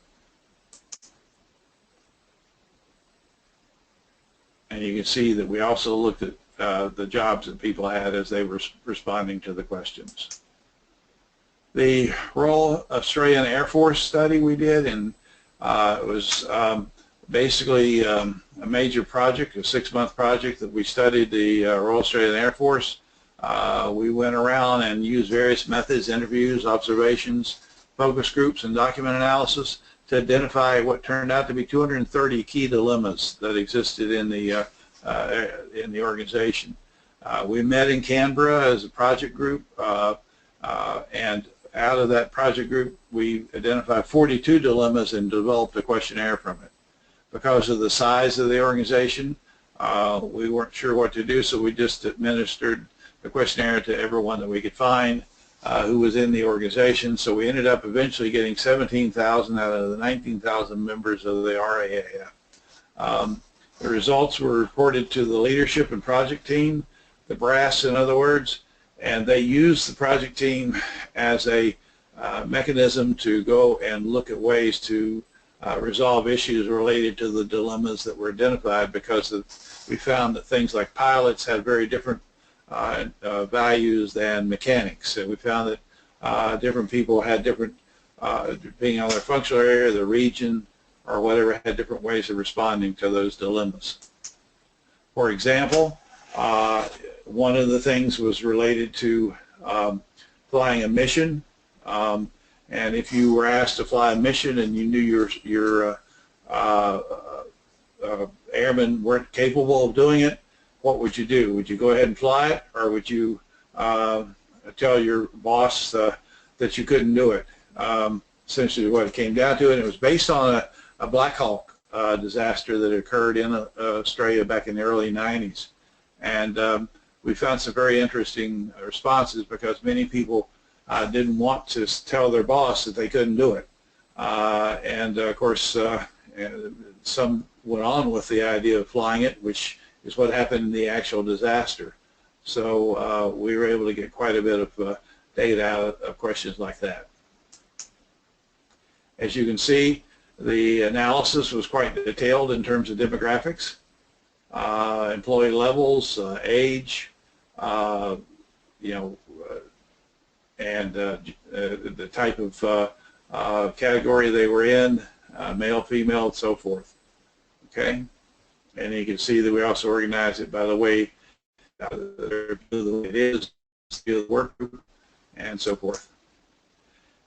B: And you can see that we also looked at the jobs that people had as they were responding to the questions. The Royal Australian Air Force study we did, and it was basically a major project, a 6-month project that we studied the Royal Australian Air Force. We went around and used various methods, interviews, observations, focus groups, and document analysis to identify what turned out to be 230 key dilemmas that existed in the organization. We met in Canberra as a project group, and out of that project group, we identified 42 dilemmas and developed a questionnaire from it. Because of the size of the organization, we weren't sure what to do, so we just administered the questionnaire to everyone that we could find who was in the organization. So we ended up eventually getting 17,000 out of the 19,000 members of the RAAF. The results were reported to the leadership and project team, the brass in other words, and they used the project team as a mechanism to go and look at ways to resolve issues related to the dilemmas that were identified, because we found that things like pilots had very different values than mechanics. And we found that different people had different, depending on their functional area, the region, or whatever, had different ways of responding to those dilemmas. For example, one of the things was related to flying a mission. And if you were asked to fly a mission and you knew your airmen weren't capable of doing it, what would you do? Would you go ahead and fly it, or would you tell your boss that you couldn't do it? Essentially what it came down to, and it was based on a Black Hawk disaster that occurred in Australia back in the early 90s. And we found some very interesting responses, because many people didn't want to tell their boss that they couldn't do it. And of course, some went on with the idea of flying it, which is what happened in the actual disaster. So we were able to get quite a bit of data out of questions like that. As you can see, the analysis was quite detailed in terms of demographics, employee levels, age, and the type of category they were in, male, female, and so forth. Okay, and you can see that we also organize it by the way it is, the work group, and so forth.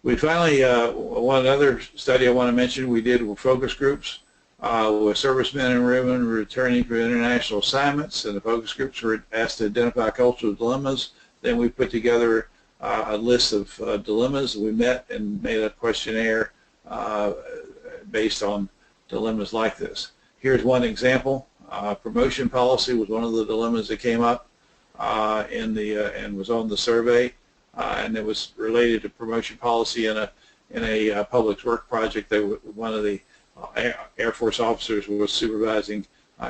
B: We finally, one other study I want to mention we did with focus groups with servicemen and women returning from international assignments, and the focus groups were asked to identify cultural dilemmas. Then we put together a list of dilemmas. We met and made a questionnaire based on dilemmas like this. Here's one example. Promotion policy was one of the dilemmas that came up and was on the survey, and it was related to promotion policy in a public work project that one of the Air Force officers was supervising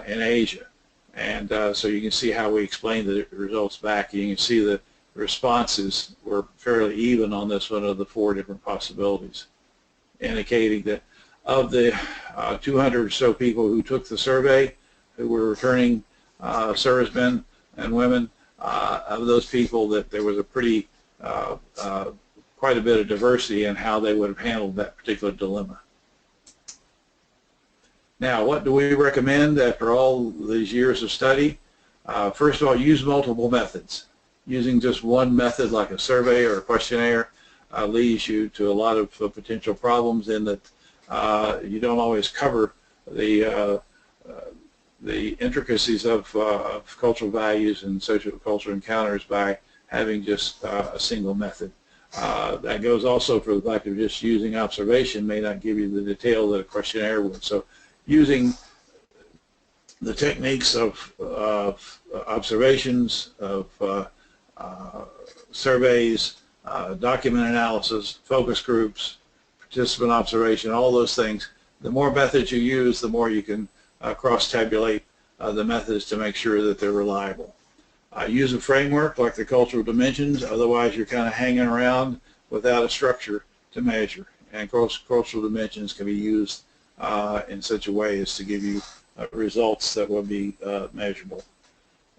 B: in Asia. And so you can see how we explained the results back. You can see that the responses were fairly even on this one of the 4 different possibilities, indicating that of the 200 or so people who took the survey, who were returning servicemen and women, of those people, that there was a pretty quite a bit of diversity in how they would have handled that particular dilemma. Now, what do we recommend after all these years of study? First of all, use multiple methods. Using just one method like a survey or a questionnaire leads you to a lot of potential problems, in that you don't always cover the intricacies of cultural values and social cultural encounters by having just a single method. That goes also for the fact of just using observation may not give you the detail that a questionnaire would. So using the techniques of observations, of surveys, document analysis, focus groups, participant observation, all those things, the more methods you use, the more you can cross-tabulate the methods to make sure that they're reliable. Use a framework like the cultural dimensions, otherwise you're kind of hanging around without a structure to measure. And cultural dimensions can be used in such a way as to give you results that will be measurable.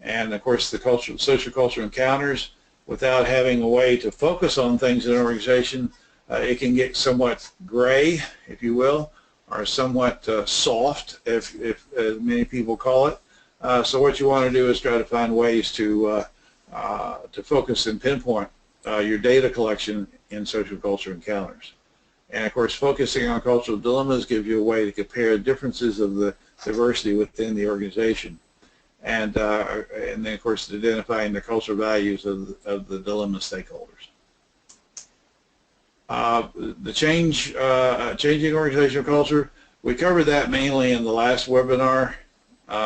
B: And of course, the social culture encounters, without having a way to focus on things in an organization, it can get somewhat gray, if you will, or somewhat soft, if many people call it. So what you want to do is try to find ways to focus and pinpoint your data collection in social culture encounters. And of course, focusing on cultural dilemmas gives you a way to compare differences of the diversity within the organization. And then of course, identifying the cultural values of the dilemma stakeholders. The changing organizational culture, we covered that mainly in the last webinar.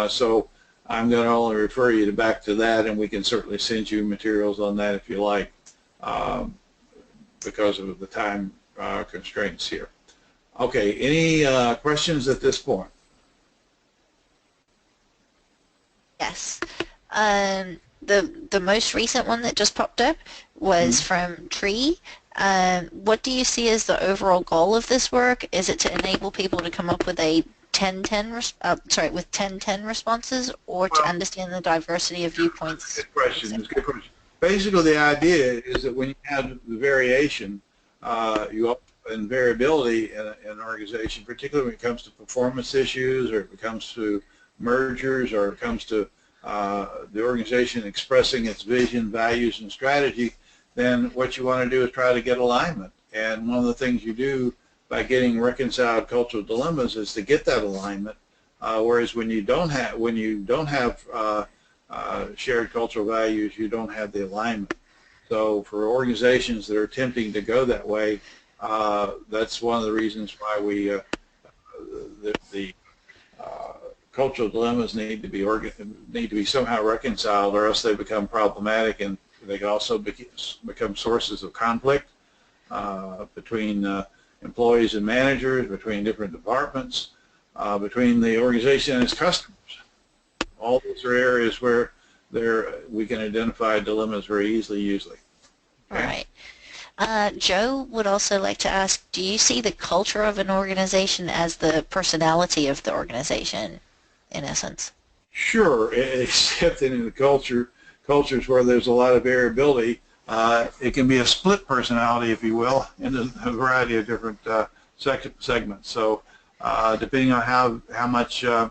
B: So I'm going to only refer you back to that, and we can certainly send you materials on that if you like, because of the time constraints here. Okay, any questions at this point?
E: Yes. The most recent one that just popped up was from Tree. What do you see as the overall goal of this work? Is it to enable people to come up with a 10-10 responses, or to understand the diversity of viewpoints?
B: Good question. It's a good question. Basically, the idea is that when you have the variation, and variability in an organization, particularly when it comes to performance issues, or it comes to mergers, or it comes to the organization expressing its vision, values, and strategy, then what you want to do is try to get alignment. And one of the things you do by getting reconciled cultural dilemmas is to get that alignment. Whereas when you don't have shared cultural values, you don't have the alignment. So for organizations that are attempting to go that way, that's one of the reasons why we the cultural dilemmas need to be somehow reconciled, or else they become problematic, and they can also become sources of conflict between employees and managers, between different departments, between the organization and its customers. All those are areas where we can identify dilemmas very easily usually.
E: Okay? Right. Joe would also like to ask, do you see the culture of an organization as the personality of the organization, in essence? Sure,
B: except that in the cultures where there's a lot of variability, it can be a split personality, if you will, in a variety of different segments. So depending on how much the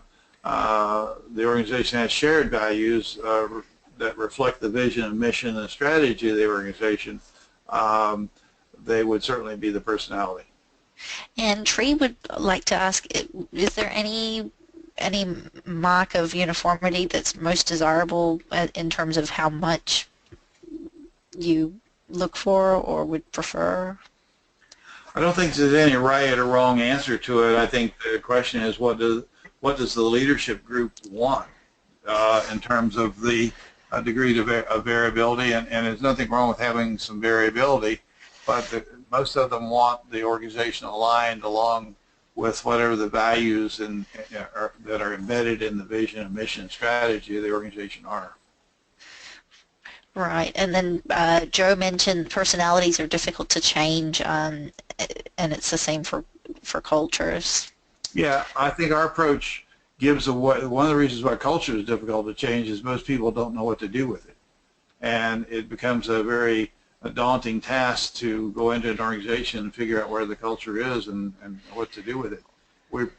B: organization has shared values that reflect the vision and mission and strategy of the organization, they would certainly be the personality.
E: And Tree would like to ask, is there any mark of uniformity that's most desirable in terms of how much you look for or would prefer?
B: I don't think there's any right or wrong answer to it. I think the question is, what does the leadership group want in terms of the degree of variability? And there's nothing wrong with having some variability, but most of them want the organization aligned along with whatever the values that are embedded in the vision and mission and strategy of the organization are.
E: Right, and then Joe mentioned personalities are difficult to change, and it's the same for cultures.
B: Yeah, I think our approach gives one of the reasons why culture is difficult to change is most people don't know what to do with it, and it becomes a daunting task to go into an organization and figure out where the culture is and what to do with it.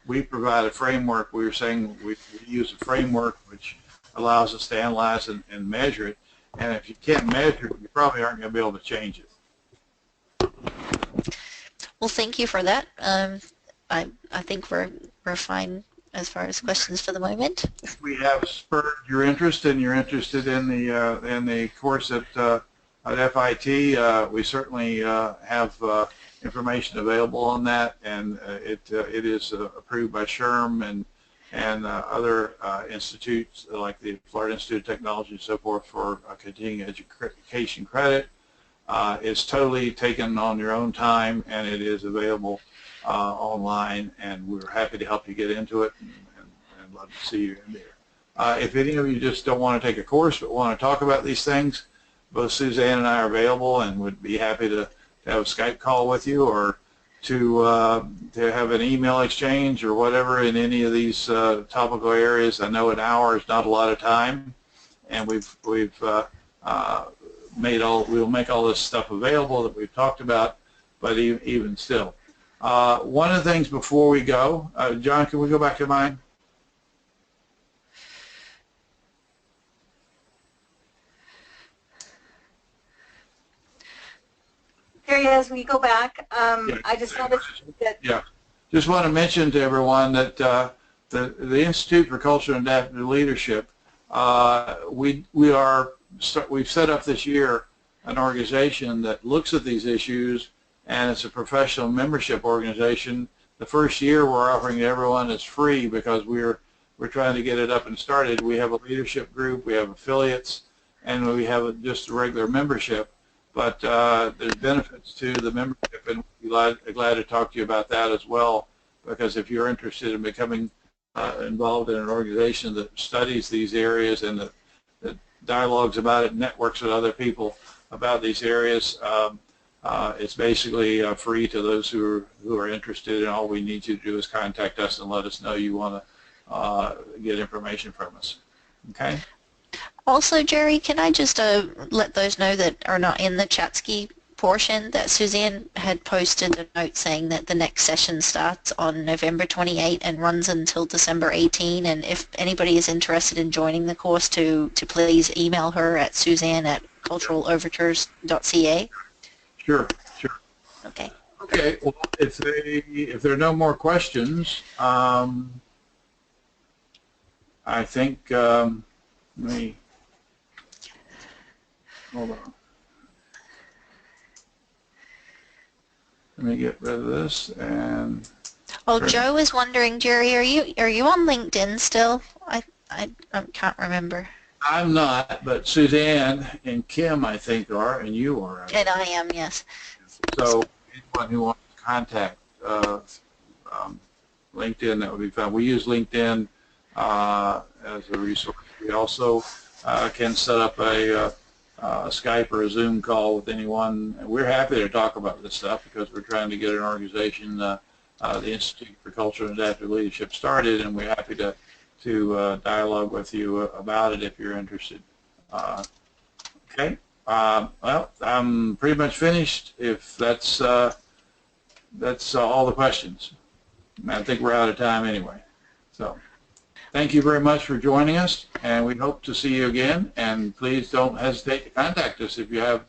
B: We provide a framework. We were saying we use a framework which allows us to analyze and measure it. And if you can't measure it, you probably aren't going to be able to change it.
E: Well, thank you for that. I think we're fine as far as questions for the moment.
B: If we have spurred your interest and you're interested in the course at FIT, we certainly have information available on that, and it is approved by SHRM and other institutes like the Florida Institute of Technology and so forth for continuing education credit. It's totally taken on your own time, and it is available online, and we're happy to help you get into it and love to see you in there. If any of you just don't want to take a course but want to talk about these things, both Suzanne and I are available and would be happy to have a Skype call with you or have an email exchange or whatever in any of these topical areas. I know an hour is not a lot of time, and we'll make all this stuff available that we've talked about, but even still. One of the things before we go, John, can we go back to mine?
D: Jerry, as we go back, I just noticed that.
B: Yeah, just want to mention to everyone that the Institute for Culture and Adaptive Leadership, we've set up this year an organization that looks at these issues, and it's a professional membership organization. The first year we're offering to everyone is free because we're trying to get it up and started. We have a leadership group, we have affiliates, and we have just a regular membership. But there's benefits to the membership, and we'd be glad to talk to you about that as well, because if you're interested in becoming involved in an organization that studies these areas and that dialogues about it, networks with other people about these areas, it's basically free to those who are interested, and all we need you to do is contact us and let us know you want to get information from us. Okay?
E: Also, Jerry, can I just let those know that are not in the Chatsky portion that Suzanne had posted a note saying that the next session starts on November 28 and runs until December 18, and if anybody is interested in joining the course to please email her at suzanne@culturalovertures.ca.
B: Sure.
E: Okay.
B: Okay, well, if there are no more questions, I think, let me, hold on. Let me get rid of this and.
E: Oh, Joe is wondering, Jerry, are you on LinkedIn still? I can't remember.
B: I'm not, but Suzanne and Kim, I think, are, and you are.
E: And I am, yes.
B: So anyone who wants to contact LinkedIn, that would be fine. We use LinkedIn as a resource. We also can set up a Skype or a Zoom call with anyone. We're happy to talk about this stuff because we're trying to get an organization, the Institute for Culture and Adaptive Leadership, started, and we're happy to dialogue with you about it if you're interested. Okay. Well, I'm pretty much finished. If that's all the questions. I think we're out of time anyway. So. Thank you very much for joining us, and we hope to see you again. And please don't hesitate to contact us if you have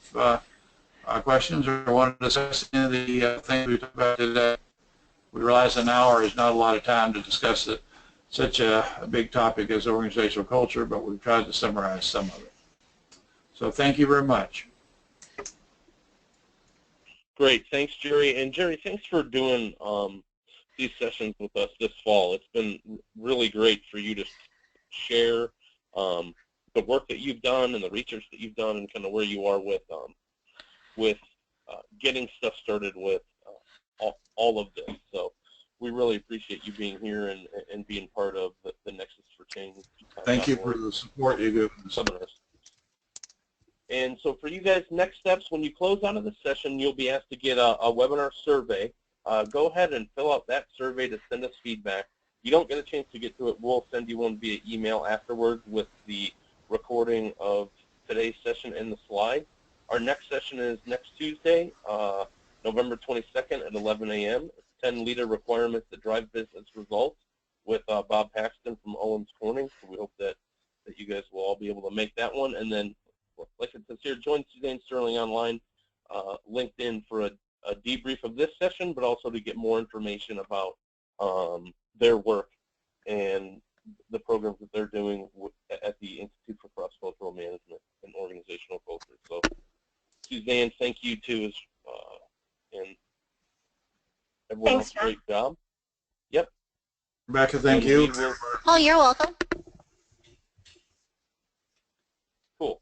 B: questions or want to discuss any of the things we talked about today. We realize an hour is not a lot of time to discuss such a big topic as organizational culture, but we've tried to summarize some of it. So thank you very much.
A: Great. Thanks, Jerry. And Jerry, thanks for doing these sessions with us this fall. It's been really great for you to share the work that you've done and the research that you've done and kind of where you are with getting stuff started with all of this. So we really appreciate you being here and being part of the Nexus for Change.
B: Thank you for the support you give us.
A: And so for you guys, next steps, when you close out of the session, you'll be asked to get a webinar survey. Go ahead and fill out that survey to send us feedback. You don't get a chance to get to it, we'll send you one via email afterwards with the recording of today's session and the slides. Our next session is next Tuesday, November 22nd at 11 a.m. 10 leader requirements that drive business results with Bob Paxton from Owens Corning. So we hope that you guys will all be able to make that one. And then, like it says here, join Suzanne Sterling online, LinkedIn for a debrief of this session, but also to get more information about their work and the programs that they're doing at the Institute for Cross-Cultural Management and Organizational Culture. So, Suzanne, thank you too, and everyone else, great job. Yep.
B: Rebecca, thank you.
E: Oh, you're welcome.
A: Cool.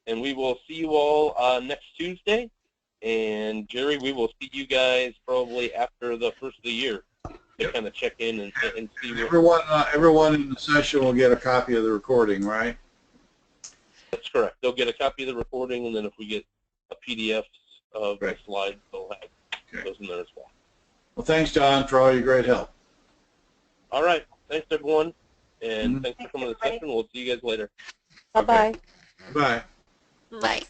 A: And we will see you all next Tuesday. And Jerry, we will see you guys probably after the first of the year to kind of check in and see what
B: everyone in the session will get a copy of the recording, right?
A: That's correct. They'll get a copy of the recording, and then if we get a PDF of the slides, they'll have goes in there as well.
B: Well, thanks, John, for all your great help.
A: All right. Thanks, everyone. And thanks for coming to the session. We'll see you guys later.
C: Bye-bye.
B: Bye.
E: Bye.